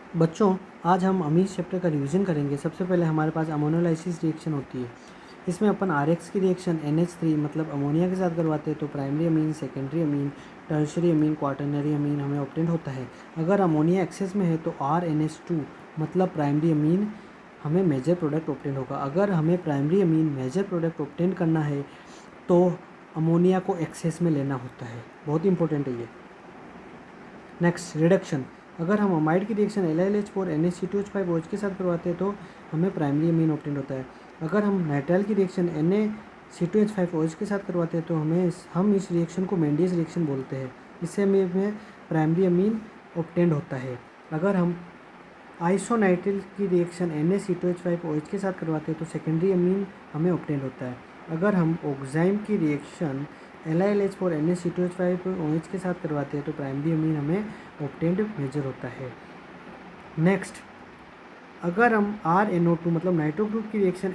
बच्चों, आज हम अमीष चैप्टर का रिवीजन करेंगे। सबसे पहले हमारे पास अमोनोलाइसिस रिएक्शन होती है। इसमें अपन RX की रिएक्शन NH3 मतलब अमोनिया के साथ करवाते हैं तो primary amine, secondary amine, tertiary amine, quaternary amine हमें ऑब्टेन होता है। अगर अमोनिया एक्सेस में है तो RNH2 मतलब प्राइमरी अमीन हमें मेजर प्रोडक्ट ऑब्टेन होगा। अगर हमें primary amine major product obtain करना है तो अमोनिया को एक्सेस में लेना होता है। बहुत इंपॉर्टेंट है ये। Next, reduction. अगर हम अमाइड की रिएक्शन LiLH4 NaCO2H5OH के साथ करवाते हैं तो हमें प्राइमरी अमीन ऑब्टेन होता है। अगर हम नाइट्राइल की रिएक्शन NaC2H5OH के साथ करवाते हैं तो हम इस रिएक्शन को मेंडियस रिएक्शन बोलते हैं। इससे हमें प्राइमरी अमीन ऑब्टेन होता है। अगर हम आइसोनाइट्रिल की रिएक्शन NaC2H5OH के साथ करवाते हैं तो सेकेंडरी अमीन हमें ऑब्टेन होता है। अगर हम ऑक्साइम की रिएक्शन LiLH4 NaC2H5OH के साथ करवाते हैं तो प्राइमरी अमीन हमें ऑब्टेन्ड मेजर होता है। नेक्स्ट, अगर हम RNO2 मतलब नाइट्रो ग्रुप की रिएक्शन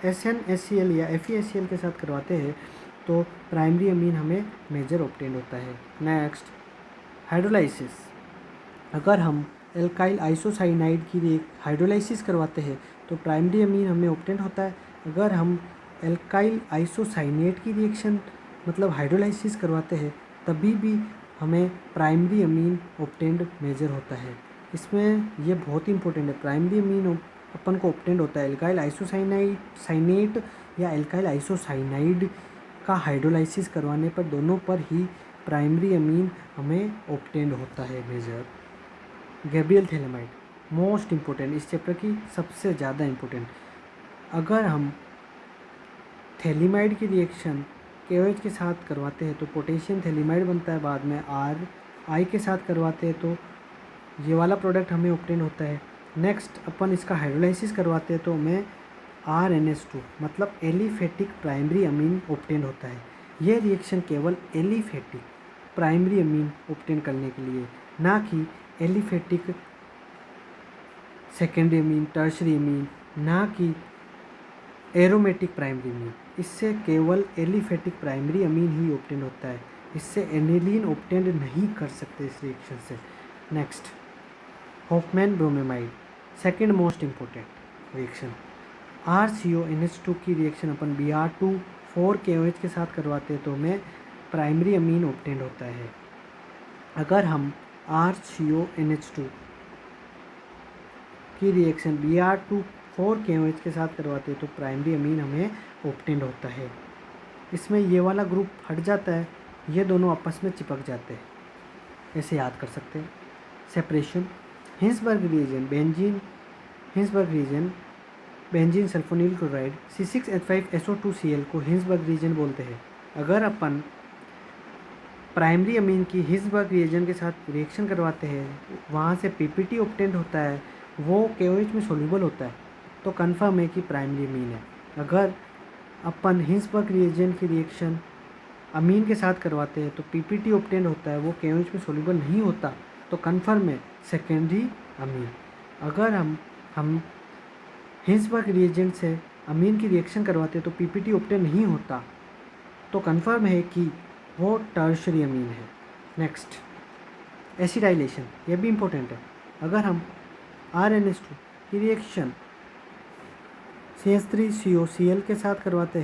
SnHCl या FeHCl के साथ करवाते हैं तो प्राइमरी अमीन हमें मेजर ऑब्टेन्ड होता है। Next, hydrolysis. अगर हम एल्काइल आइसोसाइनाइड की हाइड्रोलाइसिस करवाते हैं तो प्राइमरी अमीन हमें ऑब्टेन होता है। अगर हम एल्काइल आइसोसाइनेट की रिएक्शन मतलब हाइड्रोलाइसिस करवाते हैं तभी भी हमें प्राइमरी अमीन ऑब्टेन्ड मेजर होता है। इसमें ये बहुत इंपॉर्टेंट है। प्राइमरी अमीन अपन को ऑब्टेन्ड होता है एल्काइल आइसोसाइनेट या एल्काइल आइसोसाइनाइड का हाइड्रोलाइसिस करवाने पर दोनों पर ही प्राइमरी अमीन हमें ऑब्टेन्ड होता है major. Gabriel phthalimide most important, इस चैप्टर की सबसे ज़्यादा इम्पोर्टेंट। अगर हम थैलीमाइड की रिएक्शन KOH के साथ करवाते हैं तो पोटेशियम थैलीमाइड बनता है। बाद में RI के साथ करवाते हैं तो ये वाला प्रोडक्ट हमें ऑब्टेन होता है। नेक्स्ट, अपन इसका हाइड्रोलाइसिस करवाते हैं तो हमें RNH2 मतलब एलिफेटिक प्राइमरी अमीन ऑब्टेन होता है। यह रिएक्शन केवल एलिफेटिक प्राइमरी अमीन ऑब्टेन करने के लिए, ना कि एलिफेटिक सेकेंडरी अमीन, टर्शरी अमीन, ना कि एरोमेटिक प्राइमरी अमीन। इससे केवल एलिफेटिक प्राइमरी अमीन ही ऑब्टेन होता है। इससे एनिलीन ऑब्टेन नहीं कर सकते इस रिएक्शन से। Next, Hofmann bromamide second most important reaction. RCONH2 की रिएक्शन अपन Br2 4KOH के साथ करवाते हैं तो हमें प्राइमरी अमीन ऑब्टेन होता है। अगर हम RCONH2 की रिएक्शन Br2 4KOH के साथ करवाते हैं तो प्राइमरी अमीन हमें ऑब्टेन होता है। इसमें ये वाला ग्रुप हट जाता है, ये दोनों आपस में चिपक जाते हैं। ऐसे याद कर सकते हैं। Separation, Hinsberg reagent benzene sulphonyl chloride C6H5SO2Cl को हिंसबर्ग रिएजन बोलते हैं। अगर अपन प्राइमरी अमीन की हिंसबर्ग रिएजन के साथ रिएक्शन करवाते हैं, वहाँ से PPT ऑब्टेन होता है, वो KOH में सोल्यूबल होता है तो कन्फर्म है कि प्राइमरी अमीन है। अगर अपन हिंसबर्ग रिएजन की रिएक्शन अमीन के साथ करवाते हैं तो PPT ऑब्टेन होता है, वो KOH में सोल्यूबल नहीं होता तो कन्फर्म है सेकेंडरी अमीन। अगर हम हिंसबर्ग रिएजेंट से अमीन की रिएक्शन करवाते हैं तो PPT ऑब्टेन नहीं होता तो कन्फर्म है कि वो टर्शरी अमीन है। नेक्स्ट, एसिडाइलेशन, ये भी इम्पोर्टेंट है। अगर हम RNH2 की रिएक्शन CH3COCl के साथ करवाते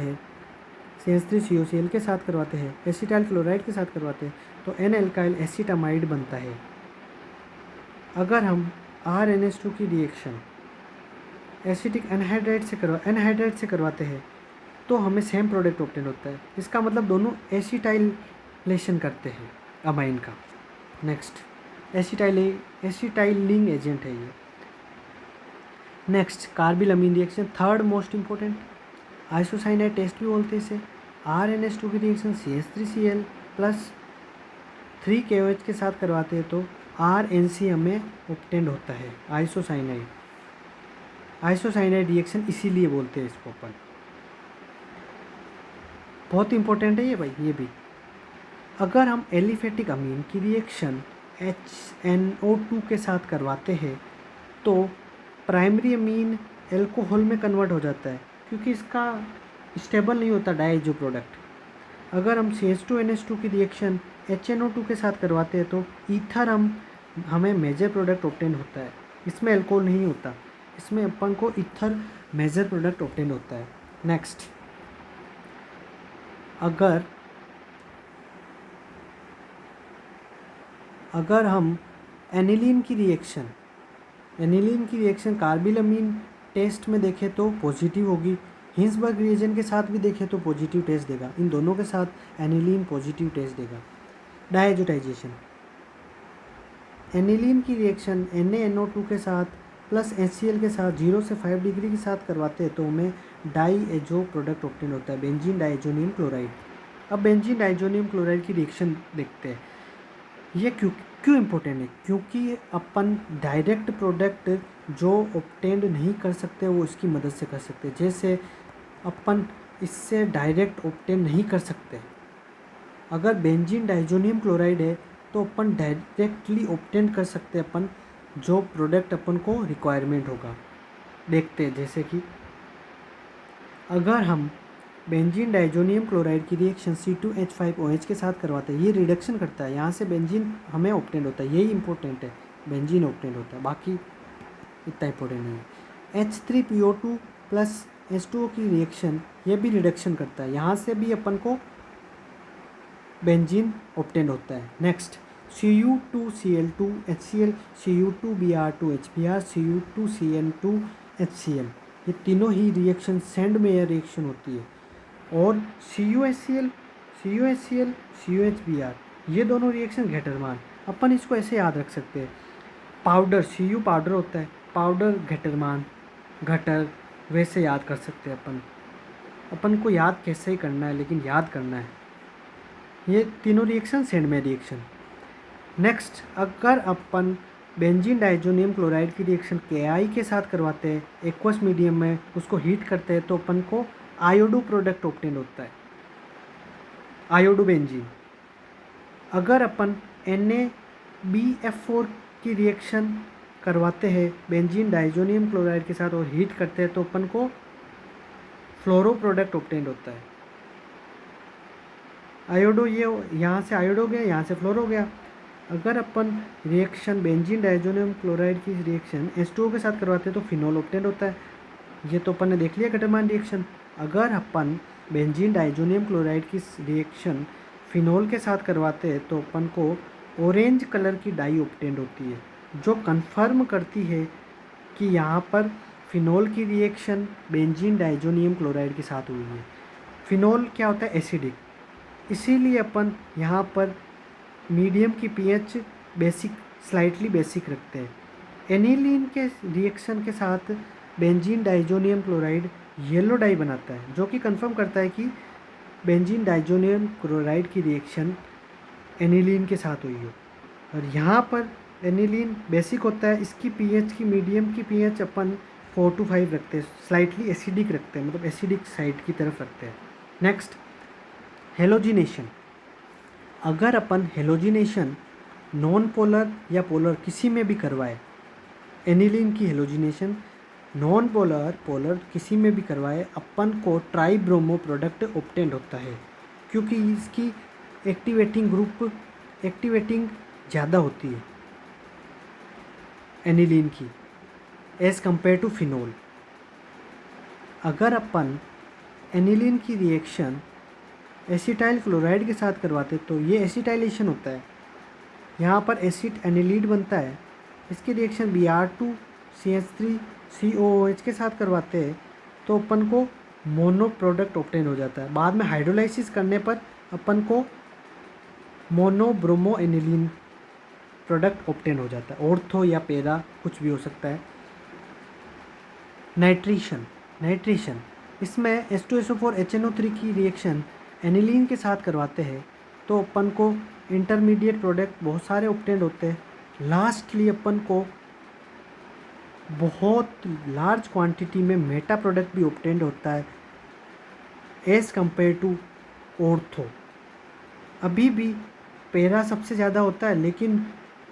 हैं एसिटाइल क्लोराइड के साथ करवाते हैं तो N-एल्काइल एसिटामाइड बनता है। अगर हम RNH2 की रिएक्शन एसिटिक एनहाइड्राइड से करवाते हैं तो हमें सेम प्रोडक्ट ऑब्टेन होता है। इसका मतलब दोनों एसिटाइलेशन करते हैं अमाइन का। नेक्स्ट, एसिटाइलिंग एजेंट है ये। Next, carbylamine reaction third most important, isocyanide test भी बोलते हैं इसे। RNH2 की रिएक्शन CH3Cl प्लस 3KOH के साथ करवाते हैं तो RNC हमें ऑब्टेन होता है। आइसोसाइनाइड रिएक्शन इसीलिए बोलते हैं इसको अपन। बहुत इंपॉर्टेंट है ये भाई, ये भी। अगर हम एलिफेटिक अमीन की रिएक्शन HNO2 के साथ करवाते हैं तो प्राइमरी अमीन एल्कोहल में कन्वर्ट हो जाता है क्योंकि इसका स्टेबल नहीं होता डाइजो प्रोडक्ट। अगर हम CH2NH2 की रिएक्शन HNO2 के साथ करवाते हैं तो ईथर हम हमें मेजर प्रोडक्ट ऑब्टेन होता है। इसमें अल्कोहल नहीं होता, इसमें अपन को इथर मेजर प्रोडक्ट ऑब्टेन होता है। नेक्स्ट, अगर हम एनिलीन की रिएक्शन कार्बिलमीन टेस्ट में देखें तो पॉजिटिव होगी, हिंसबर्ग रिएजन के साथ भी देखें तो पॉजिटिव टेस्ट देगा, इन दोनों के साथ एनिलीन पॉजिटिव टेस्ट देगा। डायजोटाइजेशन, एनिलीन की रिएक्शन NaNO2 के साथ प्लस HCl के साथ 0 से 5 डिग्री के साथ करवाते हैं तो हमें डाईएजो प्रोडक्ट ऑब्टेन होता है, बेंजीन डाइजोनियम क्लोराइड। अब बेंजीन डाइजोनियम क्लोराइड की रिएक्शन देखते हैं। ये क्यों इम्पोर्टेंट है? क्योंकि अपन डायरेक्ट प्रोडक्ट जो ऑब्टेंड नहीं कर सकते वो इसकी मदद से कर सकते हैं। जैसे अपन इससे डायरेक्ट ऑब्टेन नहीं कर सकते, अगर बेंजीन डाइजोनियम क्लोराइड है तो अपन डायरेक्टली ऑब्टेन कर सकते हैं अपन जो प्रोडक्ट अपन को रिक्वायरमेंट होगा। देखते हैं, जैसे कि अगर हम बेंजीन डाइजोनियम क्लोराइड की रिएक्शन C2H5OH के साथ करवाते हैं, ये रिडक्शन करता है, यहाँ से बेंजीन हमें ऑब्टेन होता है, यही इंपॉर्टेंट है, बेंजीन ऑब्टेन होता है, बाकी इतना इंपॉर्टेंट नहीं है। H3PO2 प्लस H2O की रिएक्शन ये भी रिडक्शन करता है, यहाँ से भी अपन को बेंजीन ऑब्टेन होता है। Next, Cu2Cl2 HCl, Cu2Br2 HBr, Cu2CN2 HCl, ये तीनों ही रिएक्शन सेंड मेयर रिएक्शन होती है। और CuHCl, CuHBr, ये दोनों रिएक्शन घेटरमान, अपन इसको ऐसे याद रख सकते हैं। पाउडर, Cu पाउडर होता है, पाउडर घेटरमान घटर, वैसे याद कर सकते हैं अपन को याद कैसे ही करना है, लेकिन याद करना है। ये तीनों रिएक्शन सेंड में रिएक्शन। नेक्स्ट, अगर अपन बेंजीन डाइजोनियम क्लोराइड की रिएक्शन Ki के साथ करवाते हैं एक्वस मीडियम में, उसको हीट करते हैं तो अपन को आयोडो प्रोडक्ट ऑब्टेन होता है, आयोडो बेंजीन। अगर अपन NaBF4 की रिएक्शन करवाते हैं बेंजीन डाइजोनियम क्लोराइड के साथ और हीट करते हैं तो अपन को फ्लोरो प्रोडक्ट ऑब्टेन होता है। आयोडो, ये यहाँ से आयोडो गया, यहाँ से फ्लोरो गया। अगर अपन रिएक्शन बेंजीन डाइजोनियम क्लोराइड की रिएक्शन H2O के साथ करवाते हैं तो फिनोल ऑब्टेन होता है, ये तो अपन ने देख लिया घेटरमान रिएक्शन। अगर अपन बेंजीन डाइजोनियम क्लोराइड की रिएक्शन फिनोल के साथ करवाते हैं तो अपन को ऑरेंज कलर की डाई ऑब्टेन होती है, जो कन्फर्म करती है कि यहाँ पर फिनोल की रिएक्शन बेंजीन डाइजोनियम क्लोराइड के साथ हुई है। फिनोल क्या होता है? एसिडिक, इसीलिए अपन यहाँ पर मीडियम की pH बेसिक, स्लाइटली बेसिक रखते हैं। एनिलीन के रिएक्शन के साथ benzene diazonium chloride yellow die बनाता है, जो कि कंफर्म करता है कि बेंजीन डाइजोनियम क्लोराइड की रिएक्शन एनिलीन के साथ हुई हो। और यहाँ पर एनिलीन बेसिक होता है, इसकी pH की, मीडियम की pH अपन 4 to 5 रखते हैं, स्लाइटली एसिडिक रखते हैं, मतलब एसिडिक साइड की तरफ रखते हैं। Next, halogenation. अगर अपन हेलोजिनेशन नॉन पोलर या पोलर किसी में भी करवाए, एनिलीन की हेलोजिनेशन नॉन पोलर पोलर किसी में भी करवाए, अपन को ट्राई ब्रोमो प्रोडक्ट ऑब्टेन होता है, क्योंकि इसकी एक्टिवेटिंग ज़्यादा होती है एनिलीन की एज़ कंपेयर टू फिनोल। अगर अपन एनिलीन की रिएक्शन एसिटाइल क्लोराइड के साथ करवाते तो ये एसिटाइलेशन होता है, यहाँ पर एसिड एनिलीड बनता है, इसकी रिएक्शन Br2CH3COOH के साथ करवाते हैं तो अपन को मोनो प्रोडक्ट ऑब्टेन हो जाता है। बाद में हाइड्रोलाइसिस करने पर अपन को mono bromo aniline product obtain हो जाता है, ऑर्थो या पैरा कुछ भी हो सकता है। नाइट्रेशन, इसमें H2SO4 HNO3 की रिएक्शन एनिलीन के साथ करवाते हैं तो अपन को इंटरमीडिएट प्रोडक्ट बहुत सारे ऑब्टेन होते हैं। लास्टली अपन को बहुत लार्ज क्वांटिटी में मेटा प्रोडक्ट भी ऑब्टेन होता है एज़ कंपेयर टू ऑर्थो। अभी भी पैरा सबसे ज़्यादा होता है, लेकिन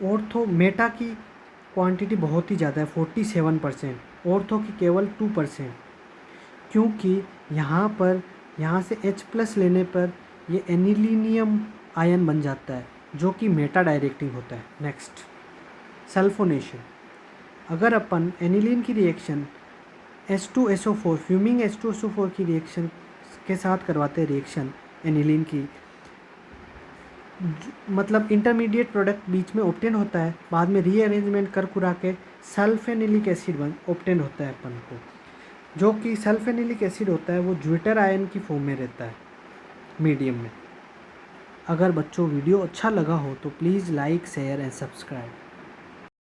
ऑर्थो मेटा की क्वांटिटी बहुत ही ज़्यादा है, 47%, ऑर्थो की केवल 2%, क्योंकि यहाँ से H+ लेने पर ये एनिलीनियम आयन बन जाता है, जो कि मेटा डायरेक्टिंग होता है। Next, sulphonation. अगर अपन एनिलीन की रिएक्शन H2SO4 फ्यूमिंग H2SO4 की रिएक्शन के साथ करवाते हैं रिएक्शन एनिलीन की, मतलब इंटरमीडिएट प्रोडक्ट बीच में ऑब्टेन होता है, बाद में रीअरेंजमेंट कर कुरा के सल्फेनिलिक एसिड ऑब्टेन होता है अपन को। जो कि सल्फेनिलिक एसिड होता है वो ज्विटर आयन की फॉर्म में रहता है मीडियम में। अगर बच्चों वीडियो अच्छा लगा हो तो please like share and subscribe.